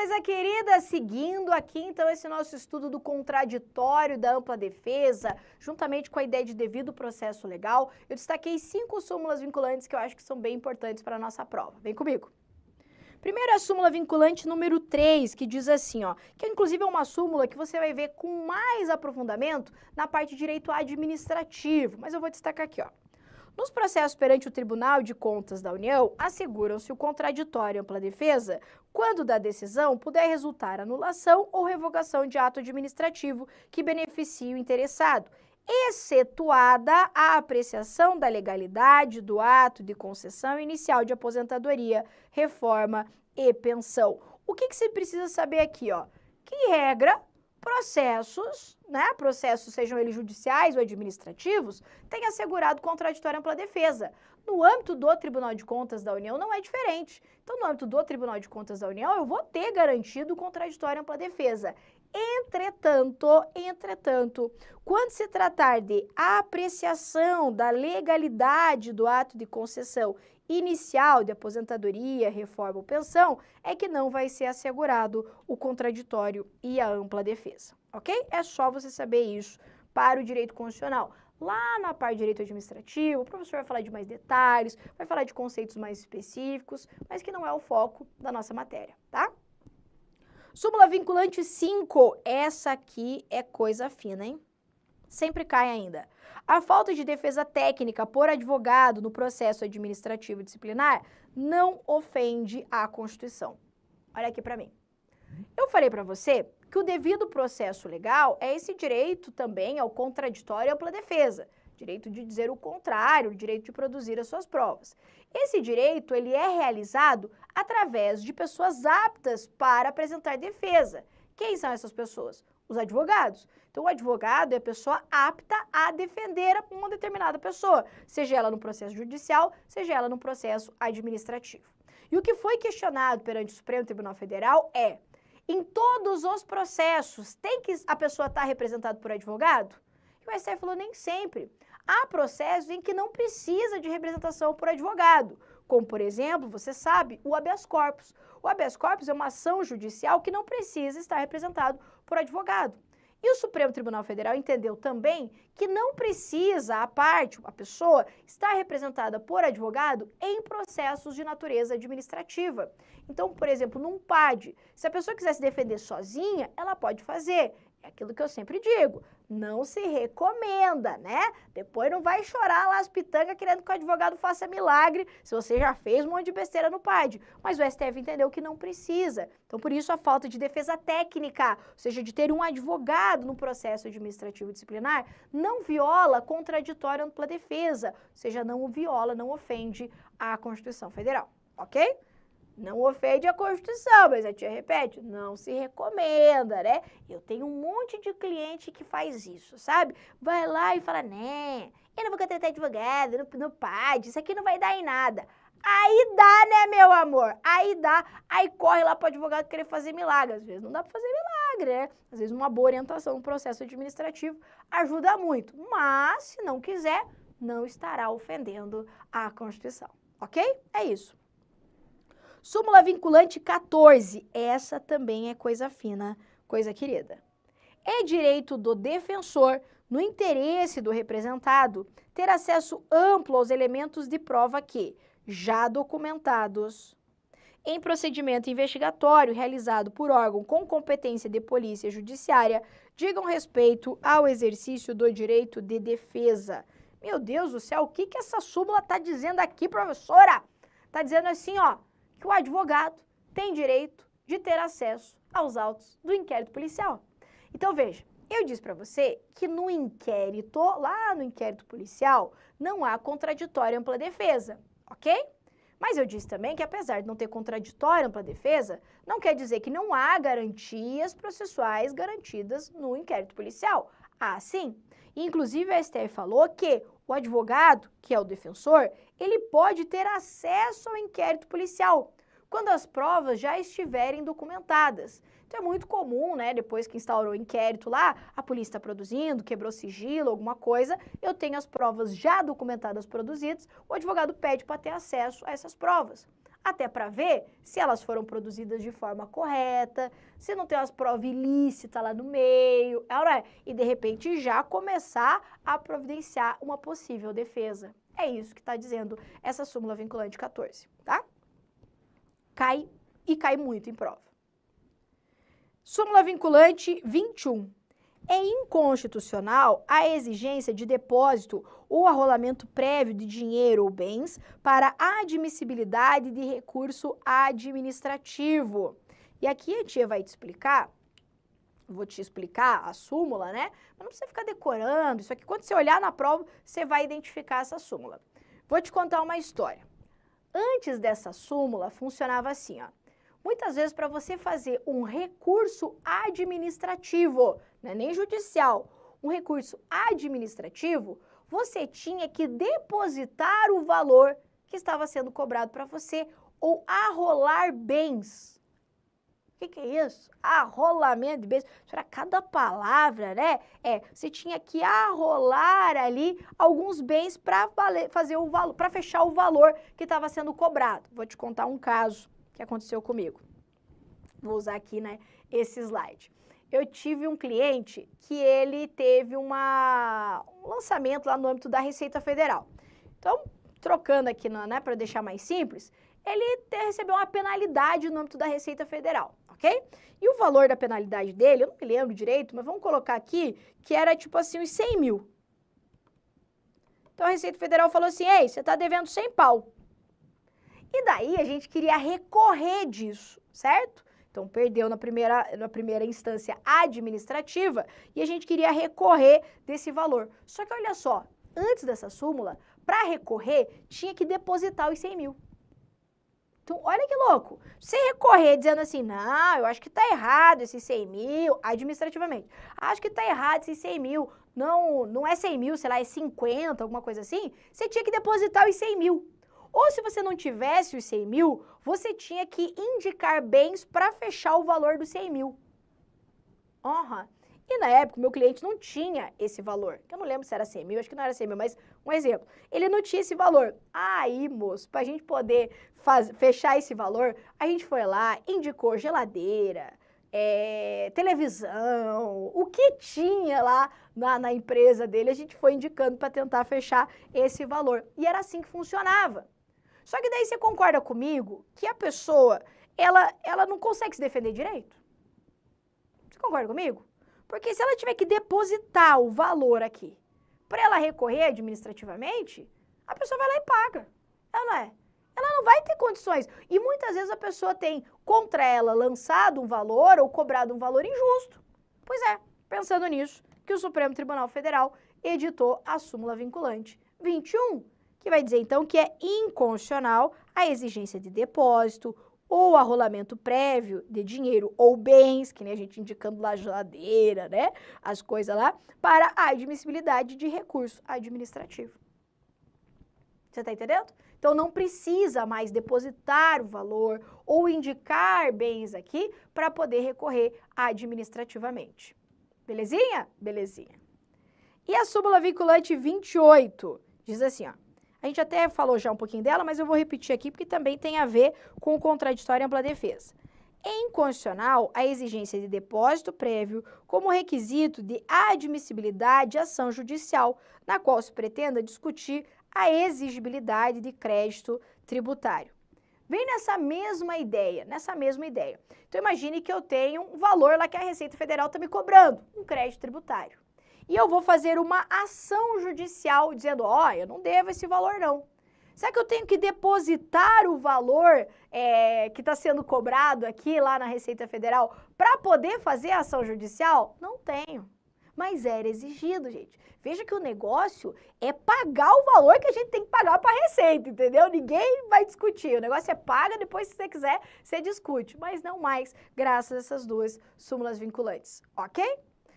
coisa querida, seguindo aqui então esse nosso estudo do contraditório da ampla defesa, juntamente com a ideia de devido processo legal, eu destaquei 5 súmulas vinculantes que eu acho que são bem importantes para a nossa prova. Vem comigo. Primeiro, a súmula vinculante número 3, que diz assim, ó, que inclusive é uma súmula que você vai ver com mais aprofundamento na parte de direito administrativo, mas eu vou destacar aqui, ó. Nos processos perante o Tribunal de Contas da União, asseguram-se o contraditório e ampla defesa quando da decisão puder resultar anulação ou revogação de ato administrativo que beneficie o interessado, excetuada a apreciação da legalidade do ato de concessão inicial de aposentadoria, reforma e pensão. O que você precisa saber aqui, ó? Que, em regra, processos, né, processos sejam eles judiciais ou administrativos, têm assegurado contraditório e ampla defesa. No âmbito do Tribunal de Contas da União não é diferente. Então, no âmbito do Tribunal de Contas da União, eu vou ter garantido contraditório e ampla defesa. Entretanto, quando se tratar de apreciação da legalidade do ato de concessão inicial de aposentadoria, reforma ou pensão, é que não vai ser assegurado o contraditório e a ampla defesa, ok? É só você saber isso para o direito constitucional. Lá na parte de direito administrativo, o professor vai falar de mais detalhes, vai falar de conceitos mais específicos, mas que não é o foco da nossa matéria, tá? Súmula vinculante 5, essa aqui é coisa fina, hein? Sempre cai ainda. A falta de defesa técnica por advogado no processo administrativo disciplinar não ofende a Constituição. Olha aqui para mim. Eu falei para você que o devido processo legal é esse direito também ao contraditório e ampla defesa. Direito de dizer o contrário, direito de produzir as suas provas. Esse direito, ele é realizado através de pessoas aptas para apresentar defesa. Quem são essas pessoas? Os advogados. Então, o advogado é a pessoa apta a defender uma determinada pessoa, seja ela no processo judicial, seja ela no processo administrativo. E o que foi questionado perante o Supremo Tribunal Federal é, em todos os processos, tem que a pessoa estar representada por advogado? E o STF falou, nem sempre. Há processos em que não precisa de representação por advogado, como, por exemplo, você sabe, o habeas corpus. O habeas corpus é uma ação judicial que não precisa estar representado por advogado. E o Supremo Tribunal Federal entendeu também que não precisa a pessoa, estar representada por advogado em processos de natureza administrativa. Então, por exemplo, num PAD, se a pessoa quiser se defender sozinha, ela pode fazer. É aquilo que eu sempre digo, não se recomenda, né? Depois não vai chorar lá as pitangas querendo que o advogado faça milagre se você já fez um monte de besteira no PAD. Mas o STF entendeu que não precisa. Então, por isso, a falta de defesa técnica, ou seja, de ter um advogado no processo administrativo disciplinar, não viola contraditório ampla defesa, ou seja, não o viola, não ofende a Constituição Federal, ok? Não ofende a Constituição, mas a tia repete, não se recomenda, né? Eu tenho um monte de cliente que faz isso, sabe? Vai lá e fala, né, eu não vou contratar advogado no PAD, isso aqui não vai dar em nada. Aí dá, né, meu amor? Aí dá, aí corre lá para o advogado querer fazer milagre. Às vezes não dá para fazer milagre, né? Às vezes uma boa orientação no processo administrativo ajuda muito. Mas, se não quiser, não estará ofendendo a Constituição, ok? É isso. Súmula vinculante 14, essa também é coisa fina, coisa querida. É direito do defensor, no interesse do representado, ter acesso amplo aos elementos de prova que, já documentados em procedimento investigatório realizado por órgão com competência de polícia judiciária, digam respeito ao exercício do direito de defesa. Meu Deus do céu, o que essa súmula está dizendo aqui, professora? Está dizendo assim, ó, que o advogado tem direito de ter acesso aos autos do inquérito policial. Então, veja, eu disse para você que no inquérito, lá no inquérito policial, não há contraditório e ampla defesa, ok? Mas eu disse também que apesar de não ter contraditório e ampla defesa, não quer dizer que não há garantias processuais garantidas no inquérito policial. Há sim. Inclusive, a STF falou que o advogado, que é o defensor, ele pode ter acesso ao inquérito policial, quando as provas já estiverem documentadas. Então é muito comum, né, depois que instaurou o inquérito lá, a polícia está produzindo, quebrou sigilo, alguma coisa, eu tenho as provas já documentadas produzidas, o advogado pede para ter acesso a essas provas. Até para ver se elas foram produzidas de forma correta, se não tem umas provas ilícitas lá no meio, e de repente já começar a providenciar uma possível defesa. É isso que está dizendo essa súmula vinculante 14, tá? Cai muito em prova. Súmula vinculante 21. É inconstitucional a exigência de depósito ou arrolamento prévio de dinheiro ou bens para admissibilidade de recurso administrativo. E aqui a tia vai te explicar, vou te explicar a súmula, né? Mas não precisa ficar decorando, isso aqui quando você olhar na prova, você vai identificar essa súmula. Vou te contar uma história. Antes dessa súmula, funcionava assim, ó. Muitas vezes, para você fazer um recurso administrativo, não é nem judicial, um recurso administrativo, você tinha que depositar o valor que estava sendo cobrado para você ou arrolar bens. O que é isso? Arrolamento de bens. Para cada palavra, né? Você tinha que arrolar ali alguns bens para fazer o valor, para fechar o valor que estava sendo cobrado. Vou te contar um caso que aconteceu comigo. Vou usar aqui, né, esse slide. Eu tive um cliente que ele teve um lançamento lá no âmbito da Receita Federal. Então, trocando aqui, né, para deixar mais simples, ele recebeu uma penalidade no âmbito da Receita Federal, ok? E o valor da penalidade dele, eu não me lembro direito, mas vamos colocar aqui que era tipo assim uns 100 mil. Então, a Receita Federal falou assim, ei, você está devendo 100 pau. E daí a gente queria recorrer disso, certo? Então, perdeu na primeira instância administrativa e a gente queria recorrer desse valor. Só que olha só, antes dessa súmula, para recorrer, tinha que depositar os 100 mil. Então, olha que louco. Você recorrer dizendo assim, não, eu acho que está errado esses 100 mil, administrativamente. Acho que está errado esses 100 mil, não é 100 mil, sei lá, é 50, alguma coisa assim. Você tinha que depositar os 100 mil. Ou se você não tivesse os 100 mil, você tinha que indicar bens para fechar o valor dos 100 mil. E na época, o meu cliente não tinha esse valor. Eu não lembro se era 100 mil, acho que não era 100 mil, mas um exemplo. Ele não tinha esse valor. Aí, moço, para a gente poder fechar esse valor, a gente foi lá, indicou geladeira, televisão, o que tinha lá na empresa dele, a gente foi indicando para tentar fechar esse valor. E era assim que funcionava. Só que daí você concorda comigo que a pessoa, ela não consegue se defender direito? Você concorda comigo? Porque se ela tiver que depositar o valor aqui para ela recorrer administrativamente, a pessoa vai lá e paga. Ela não é? Ela não vai ter condições. E muitas vezes a pessoa tem contra ela lançado um valor ou cobrado um valor injusto. Pois é, pensando nisso, que o Supremo Tribunal Federal editou a súmula vinculante 21, que vai dizer, então, que é inconstitucional a exigência de depósito ou arrolamento prévio de dinheiro ou bens, que nem a gente indicando lá a geladeira, né, as coisas lá, para a admissibilidade de recurso administrativo. Você está entendendo? Então, não precisa mais depositar o valor ou indicar bens aqui para poder recorrer administrativamente. Belezinha? Belezinha. E a súmula vinculante 28 diz assim, ó. A gente até falou já um pouquinho dela, mas eu vou repetir aqui porque também tem a ver com o contraditório e ampla defesa. É inconstitucional a exigência de depósito prévio como requisito de admissibilidade de ação judicial, na qual se pretenda discutir a exigibilidade de crédito tributário. Vem nessa mesma ideia. Então, imagine que eu tenho um valor lá que a Receita Federal está me cobrando, um crédito tributário. E eu vou fazer uma ação judicial dizendo, ó, eu não devo esse valor não. Será que eu tenho que depositar o valor que está sendo cobrado aqui lá na Receita Federal para poder fazer a ação judicial? Não tenho. Mas era exigido, gente. Veja que o negócio é pagar o valor que a gente tem que pagar para a Receita, entendeu? Ninguém vai discutir. O negócio é paga, depois, se você quiser, você discute. Mas não mais, graças a essas duas súmulas vinculantes, ok?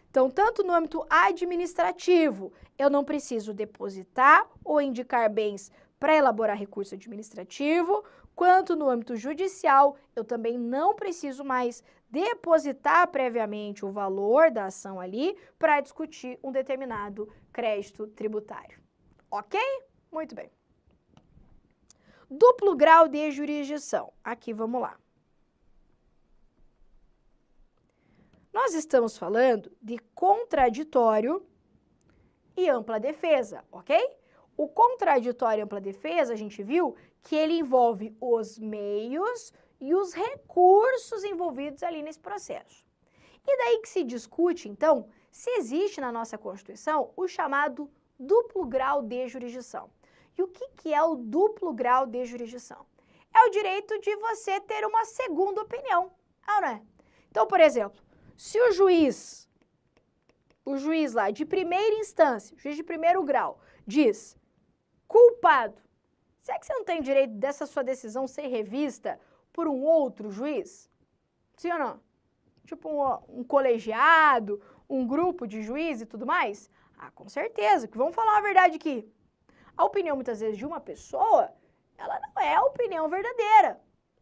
Então, tanto no âmbito administrativo, eu não preciso depositar ou indicar bens para elaborar recurso administrativo, quanto no âmbito judicial, eu também não preciso mais depositar previamente o valor da ação ali para discutir um determinado crédito tributário. Ok? Muito bem. Duplo grau de jurisdição. Aqui, vamos lá. Nós estamos falando de contraditório e ampla defesa, ok? O contraditório e ampla defesa, a gente viu que ele envolve os meios e os recursos envolvidos ali nesse processo. E daí que se discute, então, se existe na nossa Constituição o chamado duplo grau de jurisdição. E o que é o duplo grau de jurisdição? É o direito de você ter uma segunda opinião, não é? Então, por exemplo, se o juiz lá de primeira instância, juiz de primeiro grau, diz culpado, será que você não tem direito dessa sua decisão ser revista por um outro juiz? Sim ou não? Tipo um colegiado, um grupo de juízes e tudo mais? Ah, com certeza, que vamos falar a verdade aqui. A opinião, muitas vezes, de uma pessoa, ela não é a opinião verdadeira.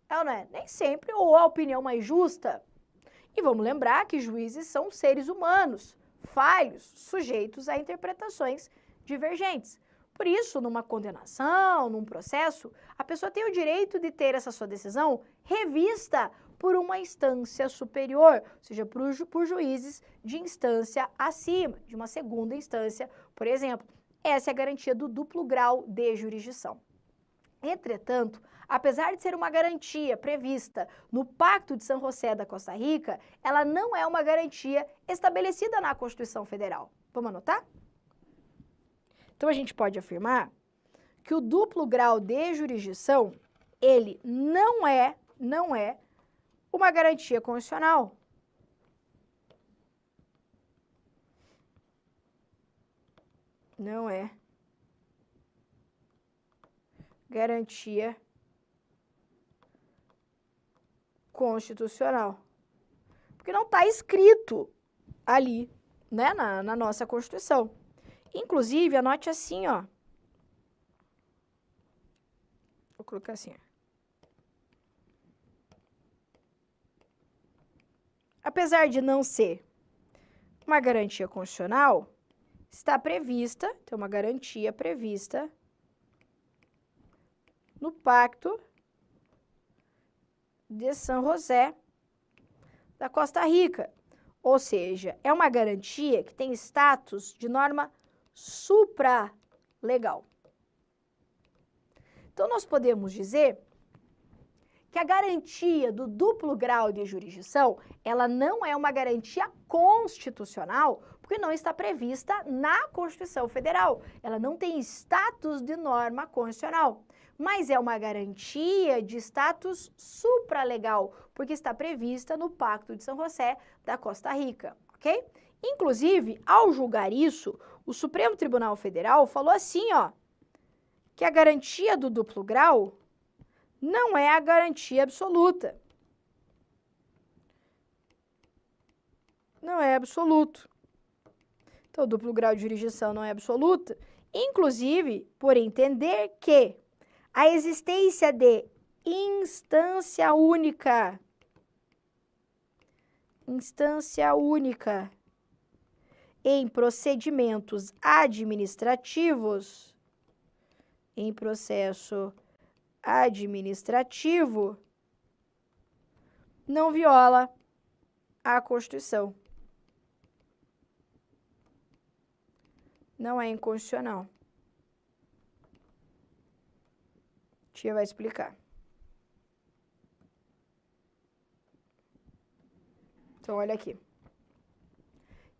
Ela não é nem sempre ou a opinião mais justa. E vamos lembrar que juízes são seres humanos, falhos, sujeitos a interpretações divergentes. Por isso, numa condenação, num processo, a pessoa tem o direito de ter essa sua decisão revista por uma instância superior, ou seja, por juízes de instância acima, de uma segunda instância, por exemplo. Essa é a garantia do duplo grau de jurisdição. Entretanto, apesar de ser uma garantia prevista no Pacto de San José da Costa Rica, ela não é uma garantia estabelecida na Constituição Federal. Vamos anotar? Então, a gente pode afirmar que o duplo grau de jurisdição, ele não é uma garantia constitucional. Não é garantia constitucional. Porque não está escrito ali, né, na nossa Constituição. Inclusive, anote assim, ó. Vou colocar assim, ó. Apesar de não ser uma garantia constitucional, está prevista, tem uma garantia prevista no Pacto de San José da Costa Rica. Ou seja, é uma garantia que tem status de norma supralegal. Então, nós podemos dizer que a garantia do duplo grau de jurisdição, ela não é uma garantia constitucional, porque não está prevista na Constituição Federal. Ela não tem status de norma constitucional, mas é uma garantia de status supralegal, porque está prevista no Pacto de San José da Costa Rica, ok? Inclusive, ao julgar isso, o Supremo Tribunal Federal falou assim, ó, que a garantia do duplo grau não é a garantia absoluta. Não é absoluto. Então, o duplo grau de jurisdição não é absoluta, inclusive por entender que a existência de instância única em procedimentos administrativos, em processo administrativo, não viola a Constituição. Não é inconstitucional. Tia vai explicar. Então, olha aqui. O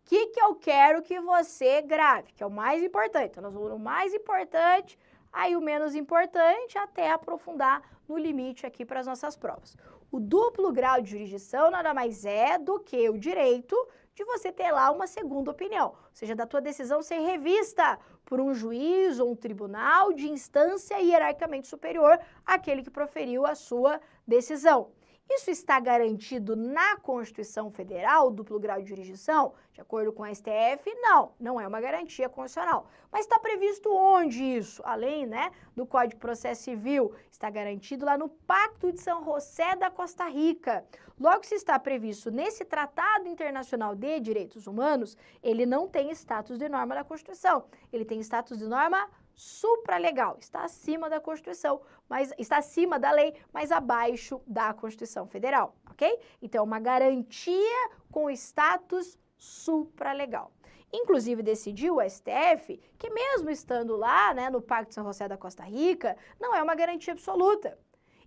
que eu quero que você grave? Que é o mais importante. Então, nós vamos no mais importante, aí o menos importante, até aprofundar no limite aqui para as nossas provas. O duplo grau de jurisdição nada mais é do que o direito de você ter lá uma segunda opinião, ou seja, da tua decisão ser revista por um juiz ou um tribunal de instância hierarquicamente superior àquele que proferiu a sua decisão. Isso está garantido na Constituição Federal, duplo grau de jurisdição? De acordo com a STF, não é uma garantia constitucional. Mas está previsto onde isso? Além, do Código de Processo Civil, está garantido lá no Pacto de São José da Costa Rica. Logo, se está previsto nesse Tratado Internacional de Direitos Humanos, ele não tem status de norma da Constituição, ele tem status de norma supralegal, está acima da Constituição, mas está acima da lei, mas abaixo da Constituição Federal, ok? Então, é uma garantia com status supralegal. Inclusive, decidiu o STF que mesmo estando lá, no Pacto de São José da Costa Rica, não é uma garantia absoluta.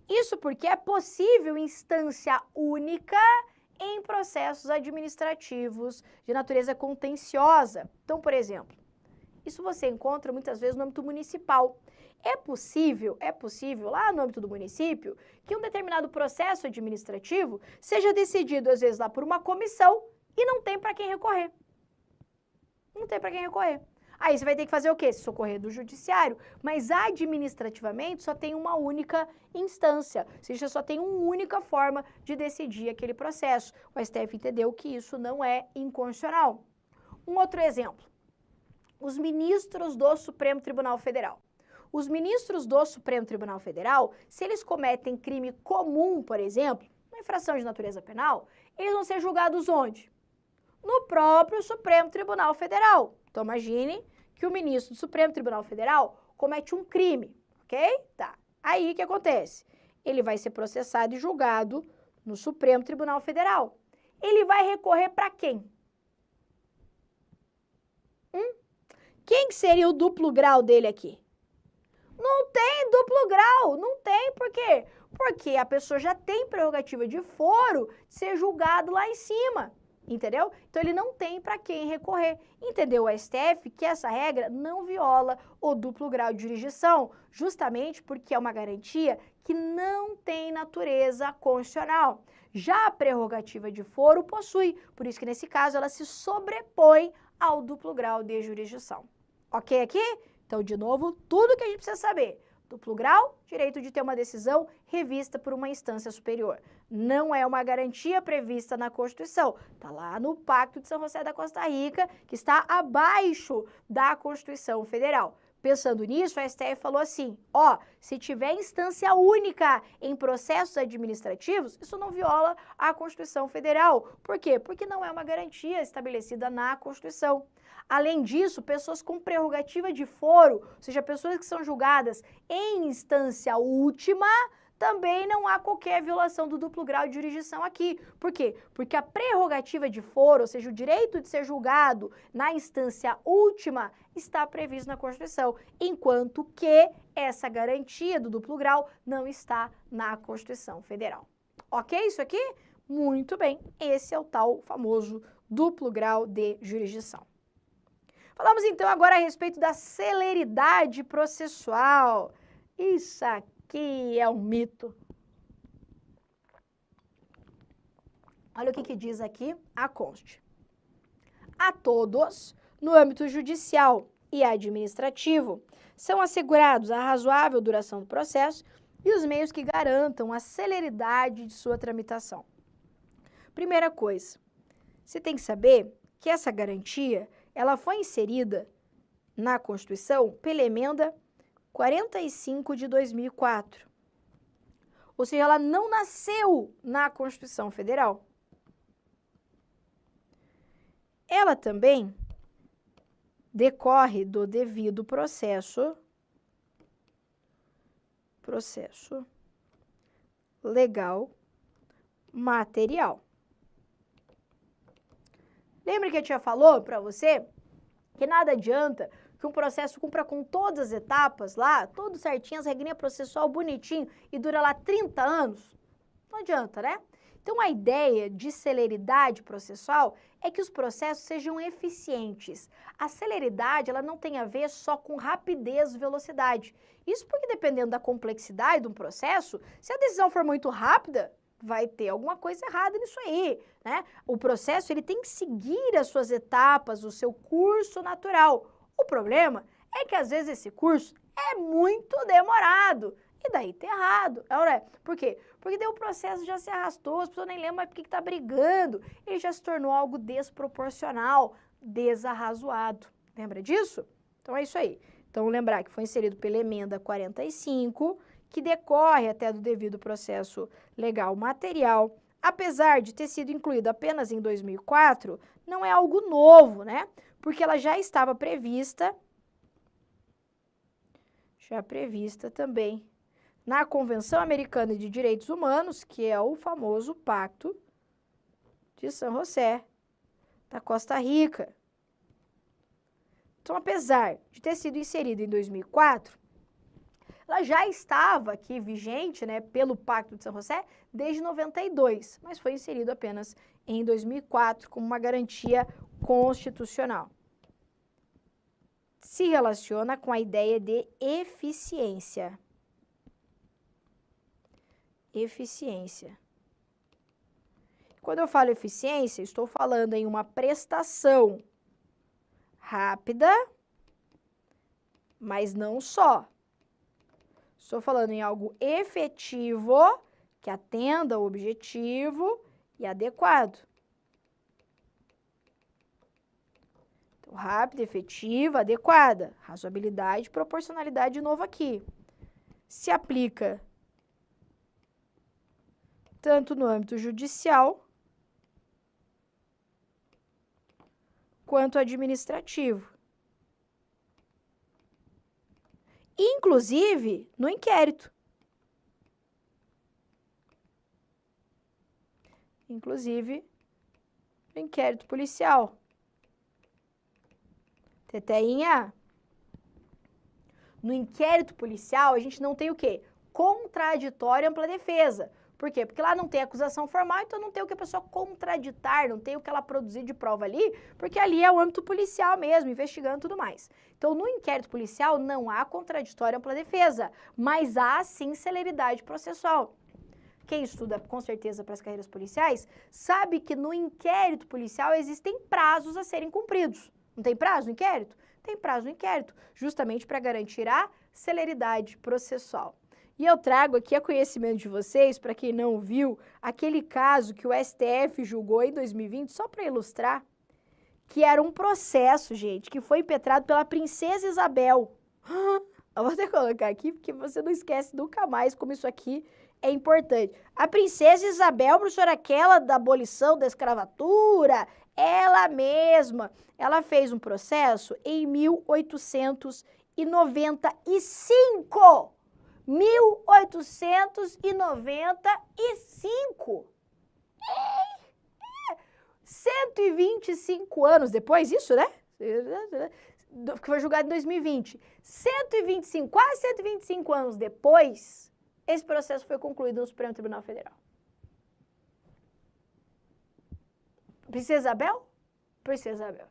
Isso porque é possível instância única em processos administrativos de natureza contenciosa. Então, por exemplo, isso você encontra muitas vezes no âmbito municipal. É possível lá no âmbito do município que um determinado processo administrativo seja decidido às vezes lá por uma comissão e não tem para quem recorrer. Não tem para quem recorrer. Aí você vai ter que fazer o quê? Se socorrer do judiciário, mas administrativamente só tem uma única instância, ou seja, só tem uma única forma de decidir aquele processo. O STF entendeu que isso não é inconstitucional. Um outro exemplo. Os ministros do Supremo Tribunal Federal. Os ministros do Supremo Tribunal Federal, se eles cometem crime comum, por exemplo, uma infração de natureza penal, eles vão ser julgados onde? No próprio Supremo Tribunal Federal. Então, imagine que o ministro do Supremo Tribunal Federal comete um crime, ok? Tá. Aí, o que acontece? Ele vai ser processado e julgado no Supremo Tribunal Federal. Ele vai recorrer para quem? Quem que seria o duplo grau dele aqui? Não tem duplo grau, não tem, por quê? Porque a pessoa já tem prerrogativa de foro de ser julgado lá em cima, entendeu? Então ele não tem para quem recorrer. Entendeu o STF que essa regra não viola o duplo grau de jurisdição, justamente porque é uma garantia que não tem natureza constitucional. Já a prerrogativa de foro possui, por isso que nesse caso ela se sobrepõe ao duplo grau de jurisdição. Ok aqui? Então, de novo, tudo que a gente precisa saber. Duplo grau, direito de ter uma decisão revista por uma instância superior. Não é uma garantia prevista na Constituição. Está lá no Pacto de São José da Costa Rica, que está abaixo da Constituição Federal. Pensando nisso, a STF falou assim, se tiver instância única em processos administrativos, isso não viola a Constituição Federal. Por quê? Porque não é uma garantia estabelecida na Constituição. Além disso, pessoas com prerrogativa de foro, ou seja, pessoas que são julgadas em instância última, também não há qualquer violação do duplo grau de jurisdição aqui. Por quê? Porque a prerrogativa de foro, ou seja, o direito de ser julgado na instância última, está previsto na Constituição, enquanto que essa garantia do duplo grau não está na Constituição Federal. Ok isso aqui? Muito bem, esse é o tal famoso duplo grau de jurisdição. Falamos então agora a respeito da celeridade processual. Isso aqui é um mito. Olha o que diz aqui a Constituição. A todos, no âmbito judicial e administrativo, são assegurados a razoável duração do processo e os meios que garantam a celeridade de sua tramitação. Primeira coisa, você tem que saber que essa garantia ela foi inserida na Constituição pela emenda 45 de 2004. Ou seja, ela não nasceu na Constituição Federal. Ela também decorre do devido processo legal material. Lembra que a tia falou para você que nada adianta que um processo cumpra com todas as etapas lá, tudo certinho, as regrinhas processual bonitinho e dura lá 30 anos? Não adianta, né? Então, a ideia de celeridade processual é que os processos sejam eficientes. A celeridade, ela não tem a ver só com rapidez e velocidade. Isso porque, dependendo da complexidade de um processo, se a decisão for muito rápida, vai ter alguma coisa errada nisso aí, né? O processo, ele tem que seguir as suas etapas, o seu curso natural. O problema é que, às vezes, esse curso é muito demorado. E daí tá errado. Agora, por quê? Porque daí o processo já se arrastou, as pessoas nem lembram mais por que tá brigando. Ele já se tornou algo desproporcional, desarrazoado. Lembra disso? Então é isso aí. Então lembrar que foi inserido pela emenda 45, que decorre até do devido processo legal material. Apesar de ter sido incluído apenas em 2004, não é algo novo, né? Porque ela já estava prevista, também na Convenção Americana de Direitos Humanos, que é o famoso Pacto de San José, da Costa Rica. Então, apesar de ter sido inserida em 2004, ela já estava aqui vigente, né, pelo Pacto de San José desde 92, mas foi inserido apenas em 2004 como uma garantia constitucional. Se relaciona com a ideia de eficiência. Eficiência. Quando eu falo eficiência, estou falando em uma prestação rápida, mas não só. Estou falando em algo efetivo, que atenda ao objetivo e adequado. Então, rápida, efetiva, adequada. Razoabilidade, proporcionalidade de novo aqui. Se aplica tanto no âmbito judicial quanto administrativo. Inclusive no inquérito. Inclusive no inquérito policial. Teteinha, no inquérito policial a gente não tem o quê? Contraditório e ampla defesa. Por quê? Porque lá não tem acusação formal, então não tem o que a pessoa contraditar, não tem o que ela produzir de prova ali, porque ali é o âmbito policial mesmo, investigando e tudo mais. Então, no inquérito policial não há contraditório e ampla defesa, mas há sim celeridade processual. Quem estuda com certeza para as carreiras policiais sabe que no inquérito policial existem prazos a serem cumpridos. Não tem prazo no inquérito? Tem prazo no inquérito, justamente para garantir a celeridade processual. E eu trago aqui a conhecimento de vocês, para quem não viu, aquele caso que o STF julgou em 2020, só para ilustrar, que era um processo, gente, que foi impetrado pela Princesa Isabel. Eu vou até colocar aqui, porque você não esquece nunca mais como isso aqui é importante. A Princesa Isabel, professora, aquela da abolição da escravatura, ela mesma, ela fez um processo em 1895. 1895. 125 anos depois, isso, né? Que foi julgado em 2020. 125, quase 125 anos depois, esse processo foi concluído no Supremo Tribunal Federal. Princesa Isabel? Princesa Isabel.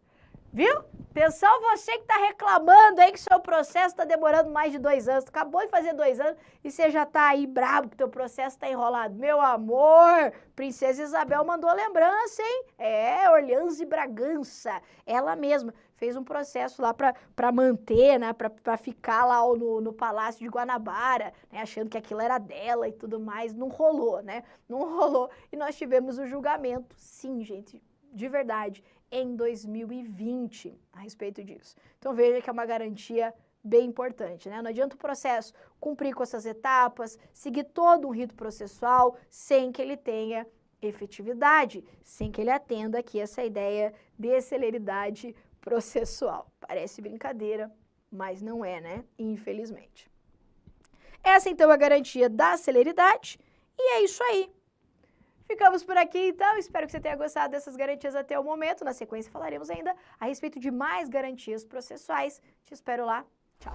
Viu? Atenção, você que está reclamando aí que seu processo está demorando mais de 2 anos. Acabou de fazer 2 anos e você já está aí brabo que teu processo está enrolado. Meu amor, Princesa Isabel mandou lembrança, hein? É, Orleans de Bragança. Ela mesma fez um processo lá para manter, né? Para ficar lá no Palácio de Guanabara, né? Achando que aquilo era dela e tudo mais. Não rolou, né? Não rolou. E nós tivemos o julgamento, sim, gente, de verdade, em 2020 a respeito disso. Então veja que é uma garantia bem importante, né? Não adianta o processo cumprir com essas etapas, seguir todo um rito processual sem que ele tenha efetividade, sem que ele atenda aqui essa ideia de celeridade processual. Parece brincadeira, mas não é, né? Infelizmente. Essa então é a garantia da celeridade e é isso aí. Ficamos por aqui, então. Espero que você tenha gostado dessas garantias até o momento. Na sequência, falaremos ainda a respeito de mais garantias processuais. Te espero lá. Tchau.